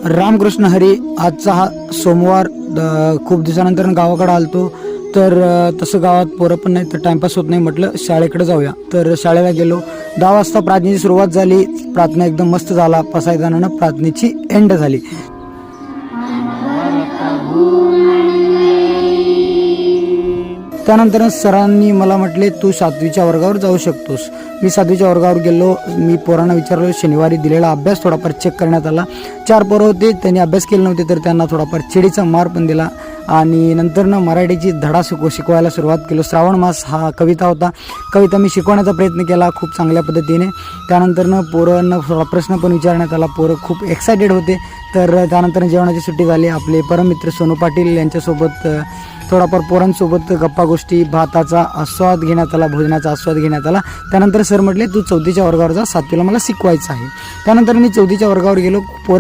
रामकृष्ण हरी. आजचा हा सोमवार, खूप दिवसानंतर गावाकडे आलतो. तर तसं गावात पोरं पण नाही, तर टाइमपास होत नाही, म्हटलं शाळेकडे जाऊया. तर शाळेला गेलो. 10 वाजता प्रार्थनेची सुरुवात झाली. प्रार्थना एकदम मस्त झाला. पसायदानानं प्रार्थनेची एंड झाली. त्यानंतर सरांनी मला म्हटले तू 7वीच्या वर्गावर जाऊ शकतोस. मी 7वीच्या वर्गावर गेलो. मी पोरांना विचारलो, शनिवारी दिलेला अभ्यास थोडाफार चेक करण्यात आला. 4 पोरं होते, त्यांनी अभ्यास केले नव्हते, तर त्यांना थोडाफार चिडीचा मार पण दिला. आणि नंतरनं मराठीची धडा शिकवायला सुरुवात केलो. श्रावण मास हा कविता होता. कविता मी शिकवण्याचा प्रयत्न केला खूप चांगल्या पद्धतीने. त्यानंतरनं पोरांना थोडा प्रश्न पण विचारण्यात आला. पोरं खूप एक्सायटेड होते. तर त्यानंतर जेवणाची सुट्टी झाली. आपले परममित्र सोनू पाटील यांच्यासोबत थोडाफार पोरांसोबत गप्पा गोष्टी, भाताचा आस्वाद घेण्यात आला, भोजनाचा आस्वाद घेण्यात आला. त्यानंतर सर म्हटले तू 4थीच्या वर्गावर जा, 7वीला मला शिकवायचं आहे. त्यानंतर मी 4थीच्या वर्गावर गेलो.